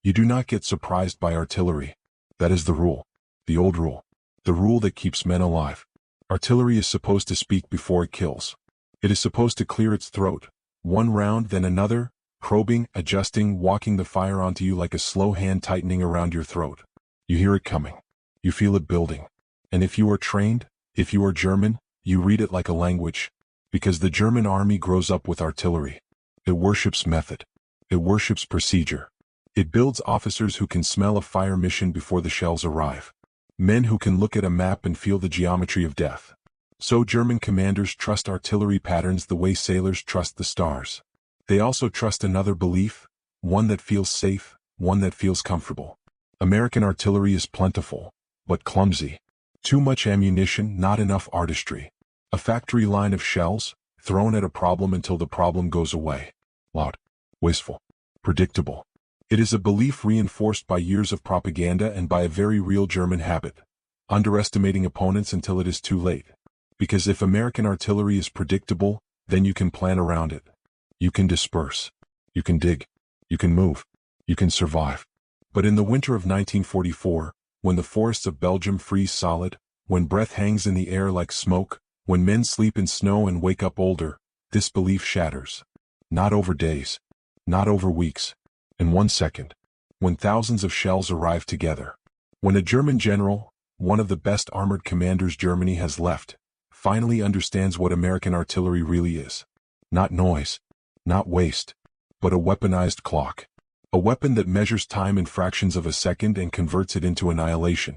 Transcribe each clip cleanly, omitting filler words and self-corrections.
You do not get surprised by artillery. That is the rule. The old rule. The rule that keeps men alive. Artillery is supposed to speak before it kills. It is supposed to clear its throat. One round, then another, probing, adjusting, walking the fire onto you like a slow hand tightening around your throat. You hear it coming. You feel it building. And if you are trained, if you are German, you read it like a language. Because the German army grows up with artillery. It worships method. It worships procedure. It builds officers who can smell a fire mission before the shells arrive. Men who can look at a map and feel the geometry of death. So German commanders trust artillery patterns the way sailors trust the stars. They also trust another belief, one that feels safe, one that feels comfortable. American artillery is plentiful, but clumsy. Too much ammunition, not enough artistry. A factory line of shells, thrown at a problem until the problem goes away. Loud. Wasteful. Predictable. It is a belief reinforced by years of propaganda and by a very real German habit. Underestimating opponents until it is too late. Because if American artillery is predictable, then you can plan around it. You can disperse. You can dig. You can move. You can survive. But in the winter of 1944, when the forests of Belgium freeze solid, when breath hangs in the air like smoke, when men sleep in snow and wake up older, this belief shatters. Not over days. Not over weeks. In 1 second. When thousands of shells arrive together. When a German general, one of the best armored commanders Germany has left, finally understands what American artillery really is. Not noise. Not waste. But a weaponized clock. A weapon that measures time in fractions of a second and converts it into annihilation.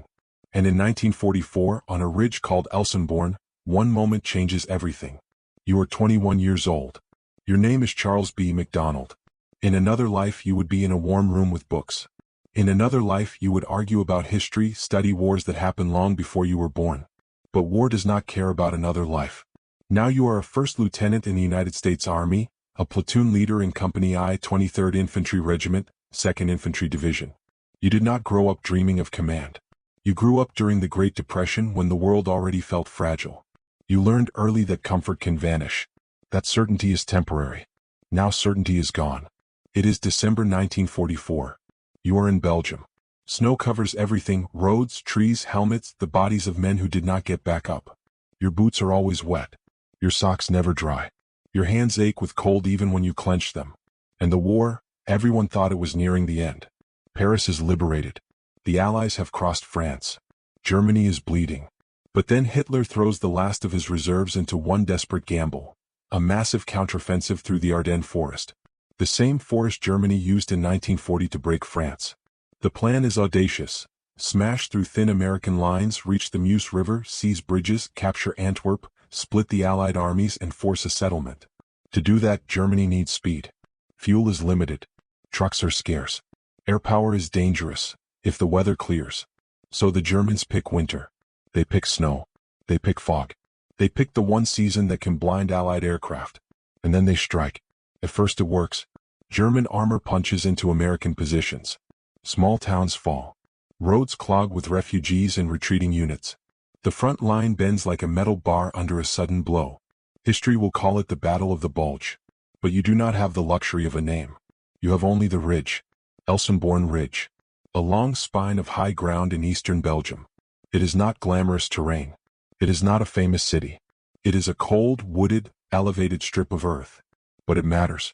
And in 1944, on a ridge called Elsenborn, one moment changes everything. You are 21 years old. Your name is Charles B. MacDonald. In another life you would be in a warm room with books. In another life you would argue about history, study wars that happened long before you were born. But war does not care about another life. Now you are a first lieutenant in the United States Army, a platoon leader in Company I, 23rd Infantry Regiment, 2nd Infantry Division. You did not grow up dreaming of command. You grew up during the Great Depression when the world already felt fragile. You learned early that comfort can vanish. That certainty is temporary. Now certainty is gone. It is December 1944. You are in Belgium. Snow covers everything, roads, trees, helmets, the bodies of men who did not get back up. Your boots are always wet. Your socks never dry. Your hands ache with cold even when you clench them. And the war, everyone thought it was nearing the end. Paris is liberated. The Allies have crossed France. Germany is bleeding. But then Hitler throws the last of his reserves into one desperate gamble. A massive counteroffensive through the Ardennes forest. The same forest Germany used in 1940 to break France. The plan is audacious. Smash through thin American lines, reach the Meuse River, seize bridges, capture Antwerp, split the Allied armies and force a settlement. To do that, Germany needs speed. Fuel is limited. Trucks are scarce. Air power is dangerous, if the weather clears. So the Germans pick winter. They pick snow. They pick fog. They pick the one season that can blind Allied aircraft. And then they strike. At first it works. German armor punches into American positions. Small towns fall. Roads clog with refugees and retreating units. The front line bends like a metal bar under a sudden blow. History will call it the Battle of the Bulge. But you do not have the luxury of a name. You have only the ridge. Elsenborn Ridge. A long spine of high ground in eastern Belgium. It is not glamorous terrain. It is not a famous city. It is a cold, wooded, elevated strip of earth. But it matters.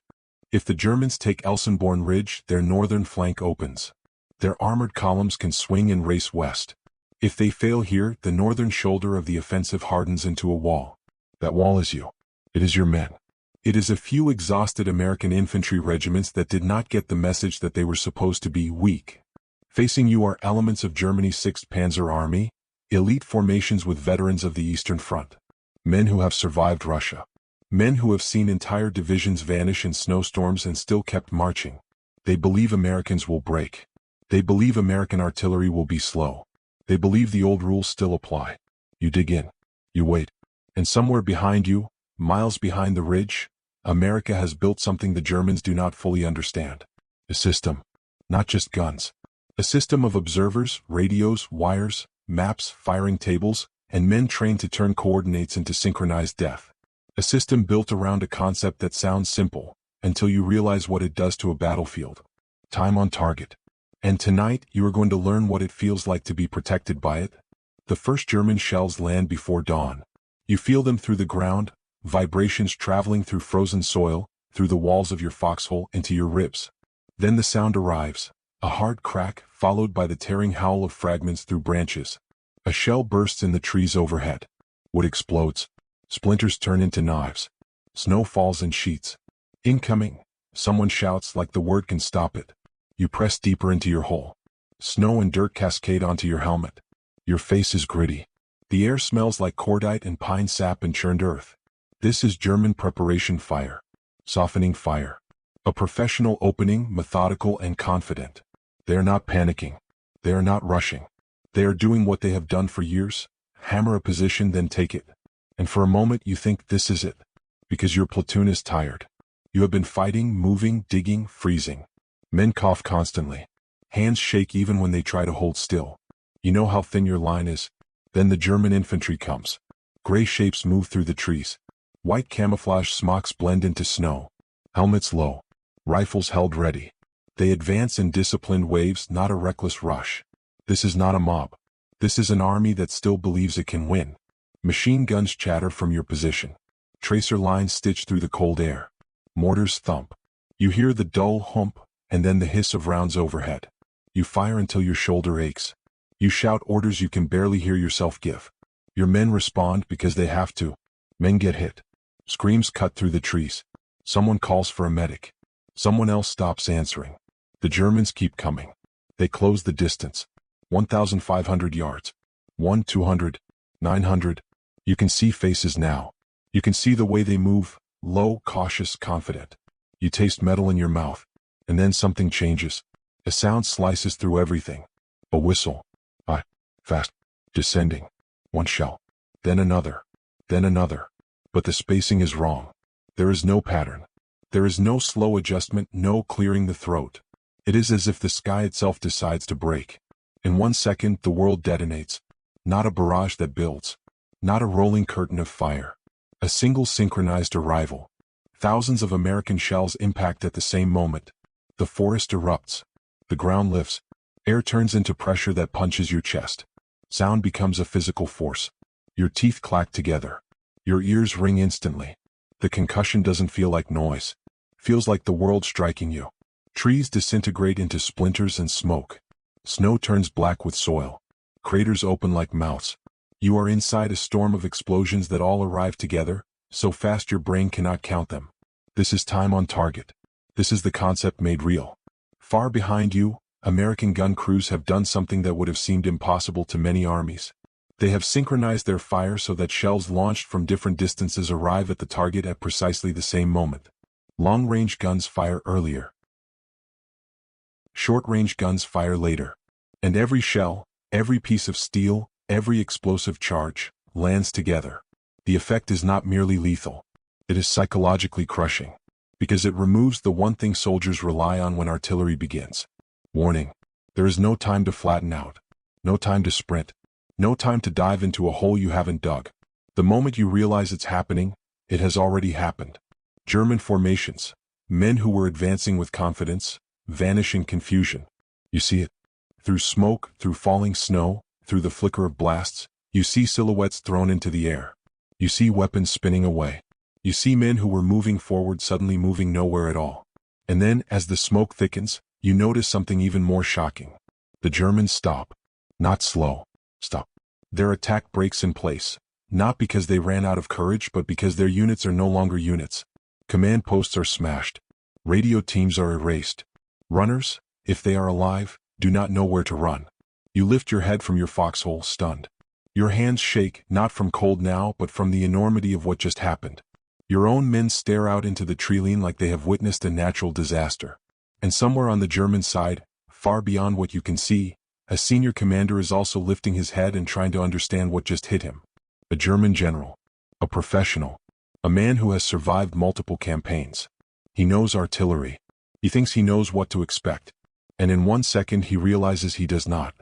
If the Germans take Elsenborn Ridge, their northern flank opens. Their armored columns can swing and race west. If they fail here, the northern shoulder of the offensive hardens into a wall. That wall is you. It is your men. It is a few exhausted American infantry regiments that did not get the message that they were supposed to be weak. Facing you are elements of Germany's 6th Panzer Army, elite formations with veterans of the Eastern Front. Men who have survived Russia. Men who have seen entire divisions vanish in snowstorms and still kept marching. They believe Americans will break. They believe American artillery will be slow. They believe the old rules still apply. You dig in. You wait. And somewhere behind you, miles behind the ridge, America has built something the Germans do not fully understand. A system. Not just guns. A system of observers, radios, wires, maps, firing tables, and men trained to turn coordinates into synchronized death. A system built around a concept that sounds simple, until you realize what it does to a battlefield. Time on target. And tonight, you are going to learn what it feels like to be protected by it. The first German shells land before dawn. You feel them through the ground, vibrations traveling through frozen soil, through the walls of your foxhole into your ribs. Then the sound arrives, a hard crack followed by the tearing howl of fragments through branches. A shell bursts in the trees overhead. Wood explodes. Splinters turn into knives. Snow falls in sheets. Incoming, someone shouts like the word can stop it. You press deeper into your hole. Snow and dirt cascade onto your helmet. Your face is gritty. The air smells like cordite and pine sap and churned earth. This is German preparation fire. Softening fire. A professional opening, methodical and confident. They are not panicking. They are not rushing. They are doing what they have done for years. Hammer a position, then take it. And for a moment you think this is it. Because your platoon is tired. You have been fighting, moving, digging, freezing. Men cough constantly. Hands shake even when they try to hold still. You know how thin your line is. Then the German infantry comes. Gray shapes move through the trees. White camouflage smocks blend into snow. Helmets low. Rifles held ready. They advance in disciplined waves, not a reckless rush. This is not a mob. This is an army that still believes it can win. Machine guns chatter from your position. Tracer lines stitch through the cold air. Mortars thump. You hear the dull hump, and then the hiss of rounds overhead. You fire until your shoulder aches. You shout orders you can barely hear yourself give. Your men respond because they have to. Men get hit. Screams cut through the trees. Someone calls for a medic. Someone else stops answering. The Germans keep coming. They close the distance. 1,500 yards. 200, 900. You can see faces now. You can see the way they move, low, cautious, confident. You taste metal in your mouth. And then something changes. A sound slices through everything. A whistle. Fast. Descending. One shell. Then another. Then another. But the spacing is wrong. There is no pattern. There is no slow adjustment, no clearing the throat. It is as if the sky itself decides to break. In 1 second, the world detonates. Not a barrage that builds. Not a rolling curtain of fire. A single synchronized arrival. Thousands of American shells impact at the same moment. The forest erupts. The ground lifts. Air turns into pressure that punches your chest. Sound becomes a physical force. Your teeth clack together. Your ears ring instantly. The concussion doesn't feel like noise. Feels like the world striking you. Trees disintegrate into splinters and smoke. Snow turns black with soil. Craters open like mouths. You are inside a storm of explosions that all arrive together, so fast your brain cannot count them. This is time on target. This is the concept made real. Far behind you, American gun crews have done something that would have seemed impossible to many armies. They have synchronized their fire so that shells launched from different distances arrive at the target at precisely the same moment. Long-range guns fire earlier. Short-range guns fire later. And every shell, every piece of steel, every explosive charge, lands together. The effect is not merely lethal. It is psychologically crushing. Because it removes the one thing soldiers rely on when artillery begins. Warning. There is no time to flatten out. No time to sprint. No time to dive into a hole you haven't dug. The moment you realize it's happening, it has already happened. German formations. Men who were advancing with confidence, vanish in confusion. You see it. Through smoke, through falling snow, through the flicker of blasts, you see silhouettes thrown into the air. You see weapons spinning away. You see men who were moving forward suddenly moving nowhere at all. And then, as the smoke thickens, you notice something even more shocking. The Germans stop. Not slow. Stop. Their attack breaks in place. Not because they ran out of courage, but because their units are no longer units. Command posts are smashed. Radio teams are erased. Runners, if they are alive, do not know where to run. You lift your head from your foxhole, stunned. Your hands shake, not from cold now, but from the enormity of what just happened. Your own men stare out into the treeline like they have witnessed a natural disaster. And somewhere on the German side, far beyond what you can see, a senior commander is also lifting his head and trying to understand what just hit him. A German general. A professional. A man who has survived multiple campaigns. He knows artillery. He thinks he knows what to expect. And in 1 second he realizes he does not.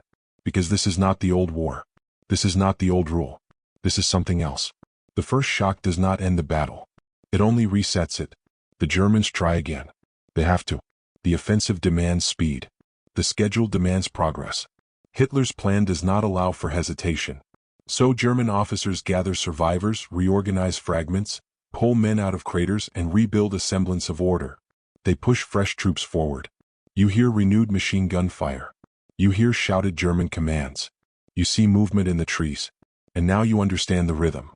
Because this is not the old war. This is not the old rule. This is something else. The first shock does not end the battle. It only resets it. The Germans try again. They have to. The offensive demands speed. The schedule demands progress. Hitler's plan does not allow for hesitation. So German officers gather survivors, reorganize fragments, pull men out of craters and rebuild a semblance of order. They push fresh troops forward. You hear renewed machine gun fire. You hear shouted German commands. You see movement in the trees. And now you understand the rhythm.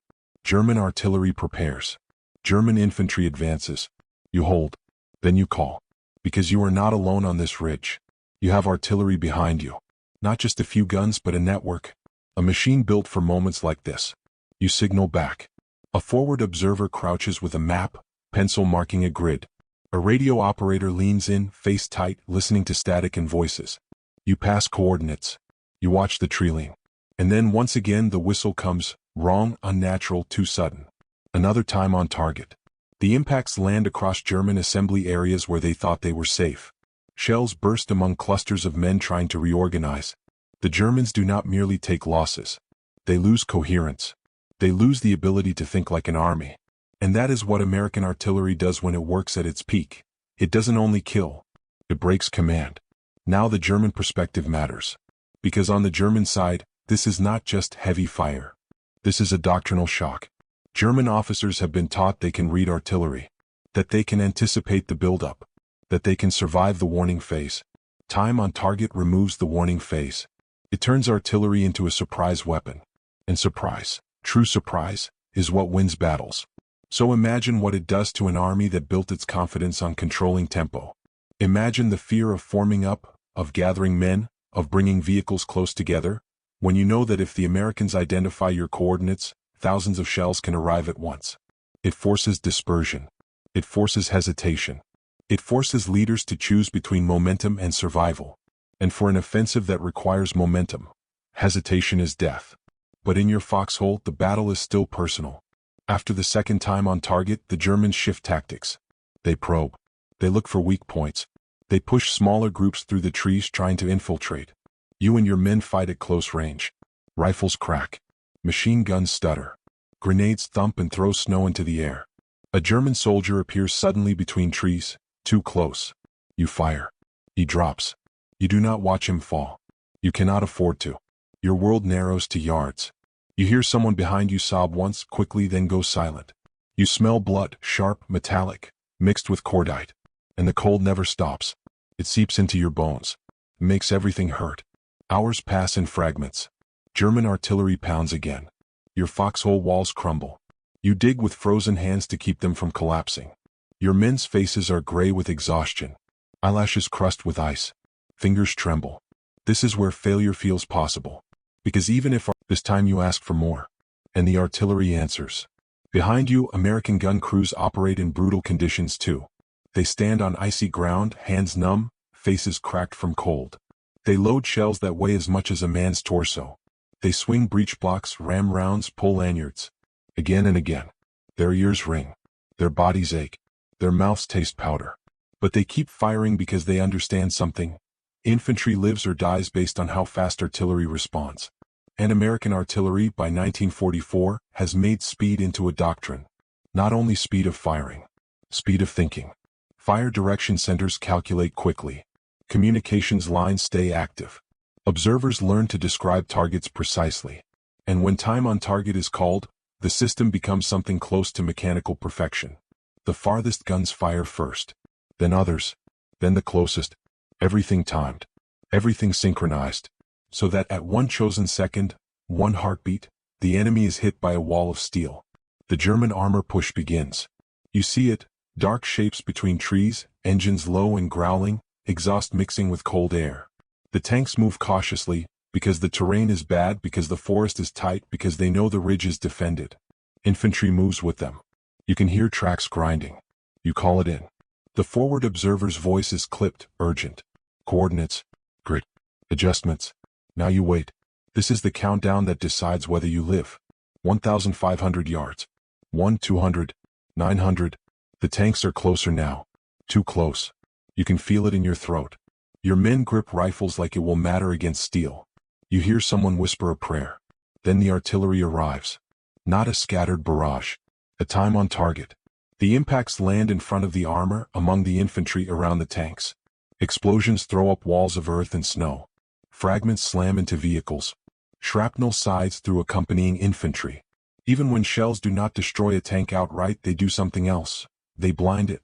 German artillery prepares. German infantry advances. You hold. Then you call. Because you are not alone on this ridge. You have artillery behind you. Not just a few guns but a network. A machine built for moments like this. You signal back. A forward observer crouches with a map, pencil marking a grid. A radio operator leans in, face tight, listening to static and voices. You pass coordinates. You watch the trailing. And then once again the whistle comes, wrong, unnatural, too sudden. Another time on target. The impacts land across German assembly areas where they thought they were safe. Shells burst among clusters of men trying to reorganize. The Germans do not merely take losses. They lose coherence. They lose the ability to think like an army. And that is what American artillery does when it works at its peak. It doesn't only kill. It breaks command. Now the German perspective matters. Because on the German side, this is not just heavy fire. This is a doctrinal shock. German officers have been taught they can read artillery. That they can anticipate the buildup. That they can survive the warning phase. Time on target removes the warning phase. It turns artillery into a surprise weapon. And surprise, true surprise, is what wins battles. So imagine what it does to an army that built its confidence on controlling tempo. Imagine the fear of forming up, of gathering men, of bringing vehicles close together, when you know that if the Americans identify your coordinates, thousands of shells can arrive at once. It forces dispersion. It forces hesitation. It forces leaders to choose between momentum and survival. And for an offensive that requires momentum, hesitation is death. But in your foxhole, the battle is still personal. After the second time on target, the Germans shift tactics. They probe. They look for weak points. They push smaller groups through the trees trying to infiltrate. You and your men fight at close range. Rifles crack. Machine guns stutter. Grenades thump and throw snow into the air. A German soldier appears suddenly between trees, too close. You fire. He drops. You do not watch him fall. You cannot afford to. Your world narrows to yards. You hear someone behind you sob once, quickly then go silent. You smell blood, sharp, metallic, mixed with cordite. And the cold never stops. It seeps into your bones. It makes everything hurt. Hours pass in fragments. German artillery pounds again. Your foxhole walls crumble. You dig with frozen hands to keep them from collapsing. Your men's faces are gray with exhaustion. Eyelashes crust with ice. Fingers tremble. This is where failure feels possible. Because even if this time you ask for more. And the artillery answers. Behind you, American gun crews operate in brutal conditions too. They stand on icy ground, hands numb, faces cracked from cold. They load shells that weigh as much as a man's torso. They swing breech blocks, ram rounds, pull lanyards. Again and again. Their ears ring. Their bodies ache. Their mouths taste powder. But they keep firing because they understand something. Infantry lives or dies based on how fast artillery responds. And American artillery, by 1944, has made speed into a doctrine. Not only speed of firing. Speed of thinking. Fire direction centers calculate quickly. Communications lines stay active. Observers learn to describe targets precisely. And when time on target is called, the system becomes something close to mechanical perfection. The farthest guns fire first. Then others. Then the closest. Everything timed. Everything synchronized. So that at one chosen second, one heartbeat, the enemy is hit by a wall of steel. The German armor push begins. You see it, dark shapes between trees, engines low and growling, exhaust mixing with cold air. The tanks move cautiously, because the terrain is bad, because the forest is tight, because they know the ridge is defended. Infantry moves with them. You can hear tracks grinding. You call it in. The forward observer's voice is clipped, urgent. Coordinates. Grid. Adjustments. Now you wait. This is the countdown that decides whether you live. 1,500 yards. 200. 900. The tanks are closer now. Too close. You can feel it in your throat. Your men grip rifles like it will matter against steel. You hear someone whisper a prayer. Then the artillery arrives. Not a scattered barrage. A time on target. The impacts land in front of the armor, among the infantry, around the tanks. Explosions throw up walls of earth and snow. Fragments slam into vehicles. Shrapnel sides through accompanying infantry. Even when shells do not destroy a tank outright, they do something else. They blind it.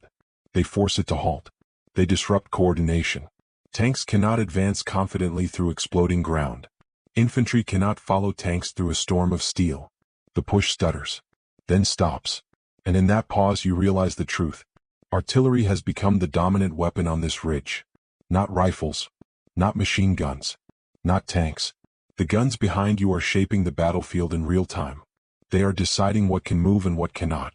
They force it to halt. They disrupt coordination. Tanks cannot advance confidently through exploding ground. Infantry cannot follow tanks through a storm of steel. The push stutters, then stops. And in that pause you realize the truth. Artillery has become the dominant weapon on this ridge. Not rifles. Not machine guns. Not tanks. The guns behind you are shaping the battlefield in real time. They are deciding what can move and what cannot.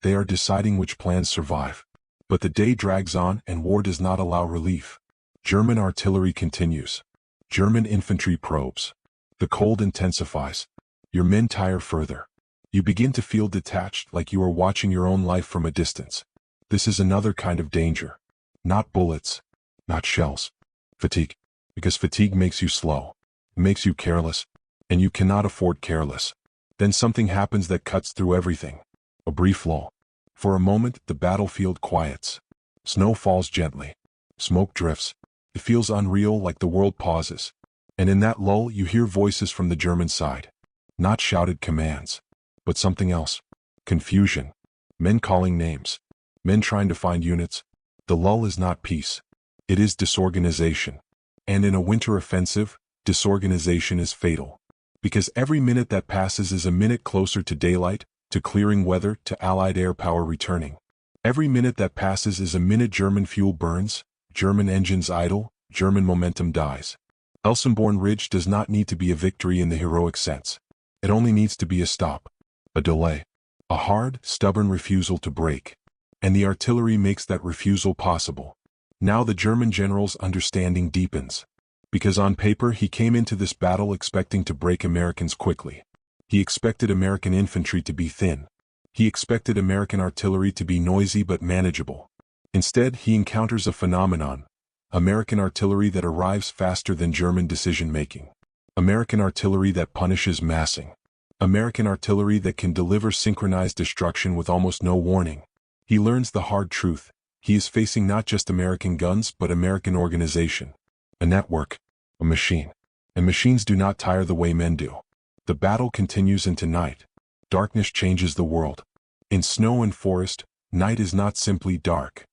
They are deciding which plans survive. But the day drags on and war does not allow relief. German artillery continues. German infantry probes. The cold intensifies. Your men tire further. You begin to feel detached, like you are watching your own life from a distance. This is another kind of danger. Not bullets. Not shells. Fatigue. Because fatigue makes you slow. It makes you careless. And you cannot afford careless. Then something happens that cuts through everything. A brief lull. For a moment, the battlefield quiets. Snow falls gently. Smoke drifts. It feels unreal, like the world pauses. And in that lull, you hear voices from the German side. Not shouted commands, but something else. Confusion. Men calling names. Men trying to find units. The lull is not peace. It is disorganization. And in a winter offensive, disorganization is fatal. Because every minute that passes is a minute closer to daylight, to clearing weather, to Allied air power returning. Every minute that passes is a minute German fuel burns, German engines idle, German momentum dies. Elsenborn Ridge does not need to be a victory in the heroic sense. It only needs to be a stop, a delay, a hard, stubborn refusal to break. And the artillery makes that refusal possible. Now the German general's understanding deepens. Because on paper he came into this battle expecting to break Americans quickly. He expected American infantry to be thin. He expected American artillery to be noisy but manageable. Instead, he encounters a phenomenon. American artillery that arrives faster than German decision-making. American artillery that punishes massing. American artillery that can deliver synchronized destruction with almost no warning. He learns the hard truth. He is facing not just American guns but American organization. A network. A machine. And machines do not tire the way men do. The battle continues into night. Darkness changes the world. In snow and forest, night is not simply dark.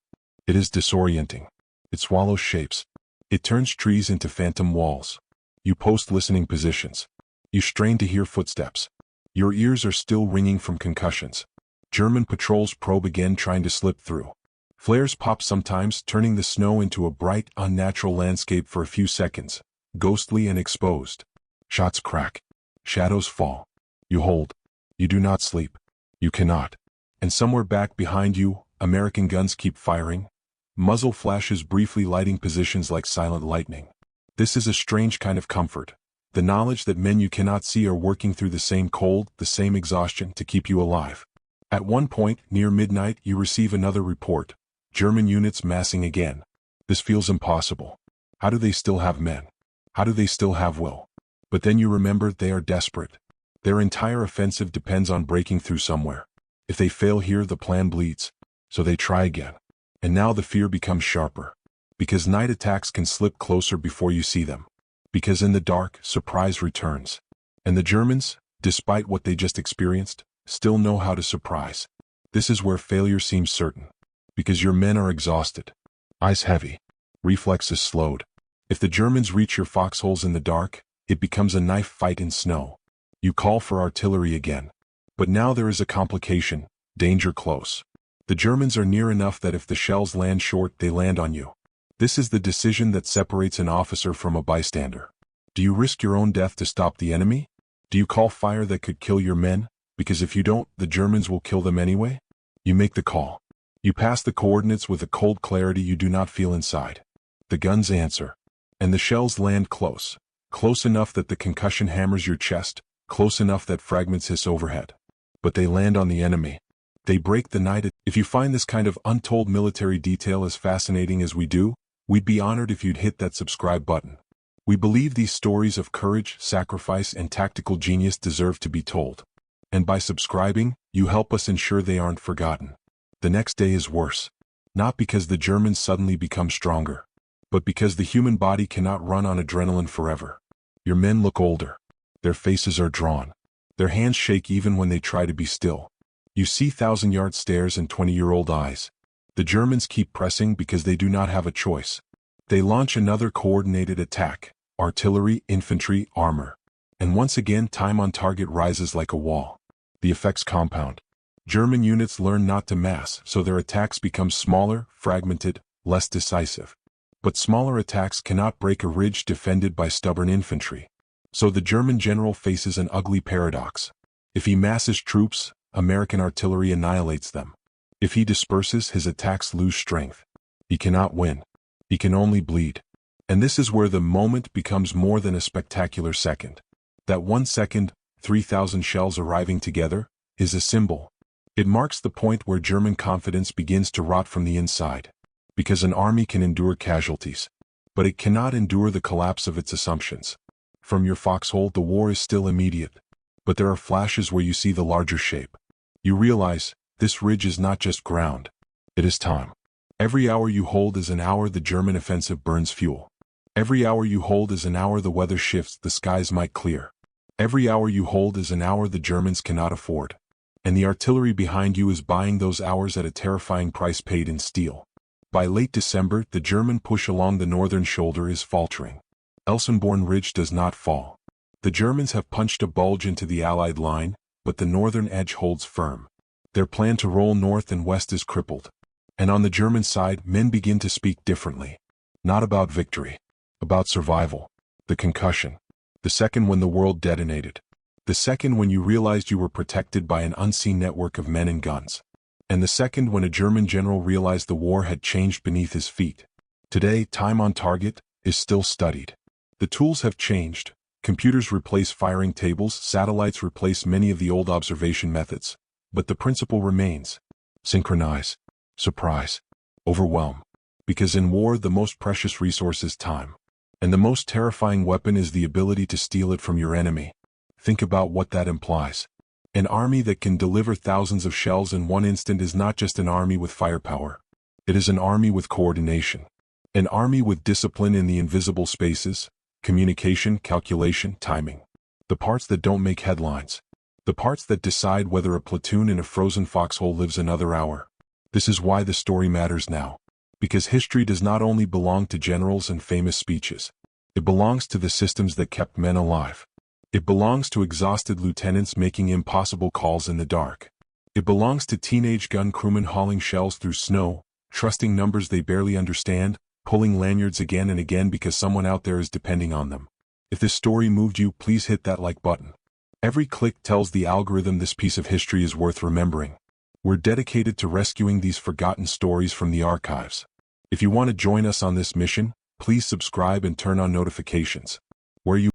It is disorienting. It swallows shapes. It turns trees into phantom walls. You post listening positions. You strain to hear footsteps. Your ears are still ringing from concussions. German patrols probe again, trying to slip through. Flares pop sometimes, turning the snow into a bright, unnatural landscape for a few seconds, ghostly and exposed. Shots crack. Shadows fall. You hold. You do not sleep. You cannot. And somewhere back behind you, American guns keep firing. Muzzle flashes briefly lighting positions like silent lightning. This is a strange kind of comfort. The knowledge that men you cannot see are working through the same cold, the same exhaustion to keep you alive. At one point, near midnight, you receive another report. German units massing again. This feels impossible. How do they still have men? How do they still have will? But then you remember they are desperate. Their entire offensive depends on breaking through somewhere. If they fail here, the plan bleeds. So they try again. And now the fear becomes sharper. Because night attacks can slip closer before you see them. Because in the dark, surprise returns. And the Germans, despite what they just experienced, still know how to surprise. This is where failure seems certain. Because your men are exhausted. Eyes heavy. Reflexes slowed. If the Germans reach your foxholes in the dark, it becomes a knife fight in snow. You call for artillery again. But now there is a complication, danger close. The Germans are near enough that if the shells land short, they land on you. This is the decision that separates an officer from a bystander. Do you risk your own death to stop the enemy? Do you call fire that could kill your men? Because if you don't, the Germans will kill them anyway? You make the call. You pass the coordinates with a cold clarity you do not feel inside. The guns answer. And the shells land close. Close enough that the concussion hammers your chest, close enough that fragments hiss overhead. But they land on the enemy. They break the night. If you find this kind of untold military detail as fascinating as we do, we'd be honored if you'd hit that subscribe button. We believe these stories of courage, sacrifice, and tactical genius deserve to be told. And by subscribing, you help us ensure they aren't forgotten. The next day is worse. Not because the Germans suddenly become stronger, but because the human body cannot run on adrenaline forever. Your men look older. Their faces are drawn. Their hands shake even when they try to be still. You see 1,000-yard stares and 20-year-old eyes. The Germans keep pressing because they do not have a choice. They launch another coordinated attack: artillery, infantry, armor. And once again time on target rises like a wall. The effects compound. German units learn not to mass, so their attacks become smaller, fragmented, less decisive. But smaller attacks cannot break a ridge defended by stubborn infantry. So the German general faces an ugly paradox. If he masses troops, American artillery annihilates them. If he disperses, his attacks lose strength. He cannot win. He can only bleed. And this is where the moment becomes more than a spectacular second. That 1 second, 3,000 shells arriving together, is a symbol. It marks the point where German confidence begins to rot from the inside. Because an army can endure casualties, but it cannot endure the collapse of its assumptions. From your foxhole, the war is still immediate, but there are flashes where you see the larger shape. You realize, this ridge is not just ground. It is time. Every hour you hold is an hour the German offensive burns fuel. Every hour you hold is an hour the weather shifts, the skies might clear. Every hour you hold is an hour the Germans cannot afford. And the artillery behind you is buying those hours at a terrifying price paid in steel. By late December, the German push along the northern shoulder is faltering. Elsenborn Ridge does not fall. The Germans have punched a bulge into the Allied line, but the northern edge holds firm. Their plan to roll north and west is crippled. And on the German side, men begin to speak differently. Not about victory. About survival. The concussion. The second when the world detonated. The second when you realized you were protected by an unseen network of men and guns. And the second when a German general realized the war had changed beneath his feet. Today, time on target is still studied. The tools have changed. Computers replace firing tables, satellites replace many of the old observation methods. But the principle remains. Synchronize. Surprise. Overwhelm. Because in war the most precious resource is time. And the most terrifying weapon is the ability to steal it from your enemy. Think about what that implies. An army that can deliver thousands of shells in one instant is not just an army with firepower. It is an army with coordination. An army with discipline in the invisible spaces, communication, calculation, timing. The parts that don't make headlines. The parts that decide whether a platoon in a frozen foxhole lives another hour. This is why the story matters now. Because history does not only belong to generals and famous speeches. It belongs to the systems that kept men alive. It belongs to exhausted lieutenants making impossible calls in the dark. It belongs to teenage gun crewmen hauling shells through snow, trusting numbers they barely understand, pulling lanyards again and again because someone out there is depending on them. If this story moved you, please hit that like button. Every click tells the algorithm this piece of history is worth remembering. We're dedicated to rescuing these forgotten stories from the archives. If you want to join us on this mission, please subscribe and turn on notifications. Where you